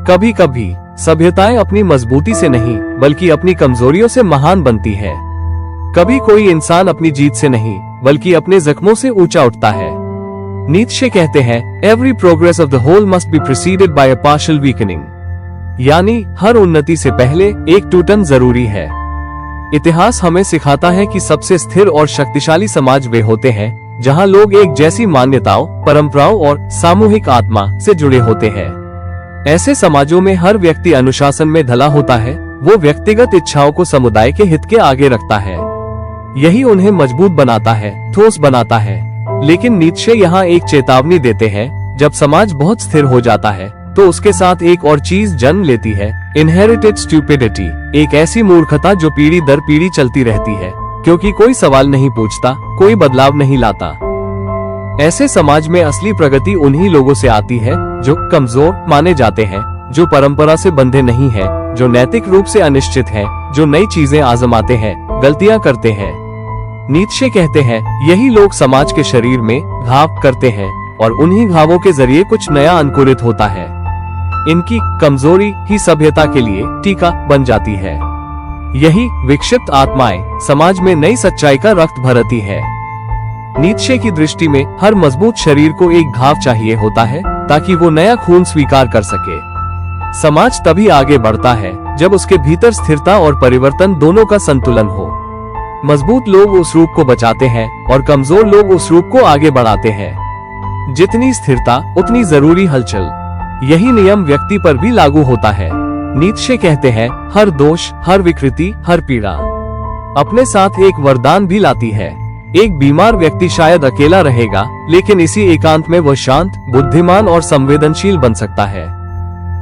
कभी कभी सभ्यताएं अपनी मजबूती से नहीं बल्कि अपनी कमजोरियों से महान बनती है। कभी कोई इंसान अपनी जीत से नहीं बल्कि अपने जख्मों से ऊंचा उठता है। नीत्शे कहते हैं, every progress of the whole must be preceded by a partial weakening, यानी हर उन्नति से पहले एक टूटन जरूरी है। इतिहास हमें सिखाता है कि सबसे स्थिर और शक्तिशाली समाज वे होते हैं जहां लोग एक जैसी मान्यताओं, परंपराओं और सामूहिक आत्मा से जुड़े होते हैं। ऐसे समाजों में हर व्यक्ति अनुशासन में ढला होता है, वो व्यक्तिगत इच्छाओं को समुदाय के हित के आगे रखता है। यही उन्हें मजबूत बनाता है, ठोस बनाता है। लेकिन नीत्शे यहाँ एक चेतावनी देते हैं, जब समाज बहुत स्थिर हो जाता है तो उसके साथ एक और चीज जन्म लेती है, इनहेरिटेड स्टूपिडिटी, एक ऐसी मूर्खता जो पीढ़ी दर पीढ़ी चलती रहती है, क्योंकि कोई सवाल नहीं पूछता, कोई बदलाव नहीं लाता। ऐसे समाज में असली प्रगति उन्हीं लोगों से आती है जो कमजोर माने जाते हैं, जो परंपरा से बंधे नहीं हैं, जो नैतिक रूप से अनिश्चित हैं, जो नई चीजें आजमाते हैं, गलतियां करते हैं। नीत्शे कहते हैं, यही लोग समाज के शरीर में घाव करते हैं और उन्हीं घावों के जरिए कुछ नया अंकुरित होता है। इनकी कमजोरी ही सभ्यता के लिए टीका बन जाती है। यही विक्षिप्त आत्माएं समाज में नई सच्चाई का रक्त भरती है। नीत्शे की दृष्टि में हर मजबूत शरीर को एक घाव चाहिए होता है ताकि वो नया खून स्वीकार कर सके। समाज तभी आगे बढ़ता है जब उसके भीतर स्थिरता और परिवर्तन दोनों का संतुलन हो। मजबूत लोग उस रूप को बचाते हैं और कमजोर लोग उस रूप को आगे बढ़ाते हैं। जितनी स्थिरता उतनी जरूरी हलचल। यही नियम व्यक्ति पर भी लागू होता है। नीत्शे कहते हैं, हर दोष, हर विकृति, हर पीड़ा अपने साथ एक वरदान भी लाती है। एक बीमार व्यक्ति शायद अकेला रहेगा, लेकिन इसी एकांत में वह शांत, बुद्धिमान और संवेदनशील बन सकता है।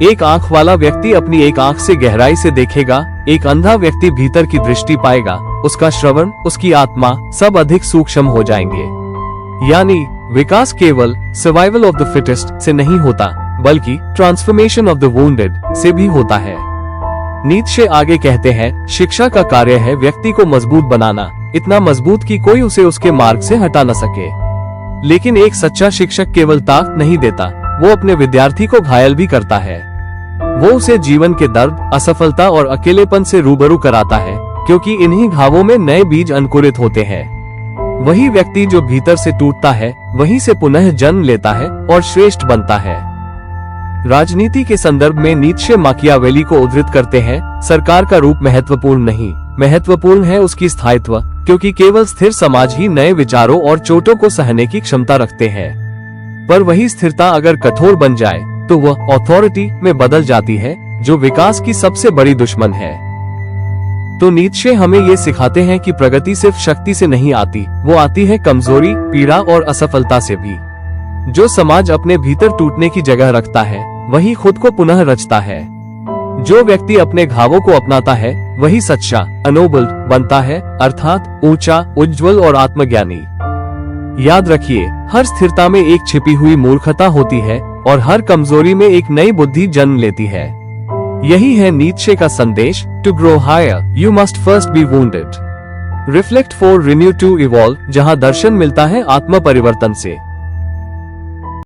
एक आंख वाला व्यक्ति अपनी एक आंख से गहराई से देखेगा, एक अंधा व्यक्ति भीतर की दृष्टि पाएगा, उसका श्रवण, उसकी आत्मा सब अधिक सूक्ष्म हो जाएंगे। यानी विकास केवल सर्वाइवल ऑफ द फिटेस्ट से नहीं होता, बल्कि ट्रांसफॉर्मेशन ऑफ द वुंडेड से भी होता है। नीत्शे आगे कहते हैं, शिक्षा का कार्य है व्यक्ति को मजबूत बनाना, इतना मजबूत कि कोई उसे उसके मार्ग से हटा न सके। लेकिन एक सच्चा शिक्षक केवल ताकत नहीं देता, वो अपने विद्यार्थी को घायल भी करता है। वो उसे जीवन के दर्द, असफलता और अकेलेपन से रूबरू कराता है, क्योंकि इन्हीं घावों में नए बीज अंकुरित होते हैं। वही व्यक्ति जो भीतर से टूटता है, वहीं से पुनः जन्म लेता है और श्रेष्ठ बनता है। राजनीति के संदर्भ में नीत्शे माकियावेली को उद्धृत करते हैं, सरकार का रूप महत्वपूर्ण नहीं, महत्वपूर्ण है उसकी स्थायित्व, क्योंकि केवल स्थिर समाज ही नए विचारों और चोटों को सहने की क्षमता रखते हैं। पर वही स्थिरता अगर कठोर बन जाए तो वह अथॉरिटी में बदल जाती है, जो विकास की सबसे बड़ी दुश्मन है। तो नीत्शे हमें ये सिखाते हैं कि प्रगति सिर्फ शक्ति से नहीं आती, वो आती है कमजोरी, पीड़ा और असफलता से भी। जो समाज अपने भीतर टूटने की जगह रखता है, वही खुद को पुनः रचता है। जो व्यक्ति अपने घावों को अपनाता है, वही सच्चा, अनोबल बनता है, अर्थात ऊंचा, उज्जवल और आत्मज्ञानी। याद रखिए, हर स्थिरता में एक छिपी हुई मूर्खता होती है और हर कमजोरी में एक नई बुद्धि जन्म लेती है। यही है नीत्शे का संदेश, to grow higher you must first be wounded, reflect for renew to evolve, जहां दर्शन मिलता है आत्म परिवर्तन से।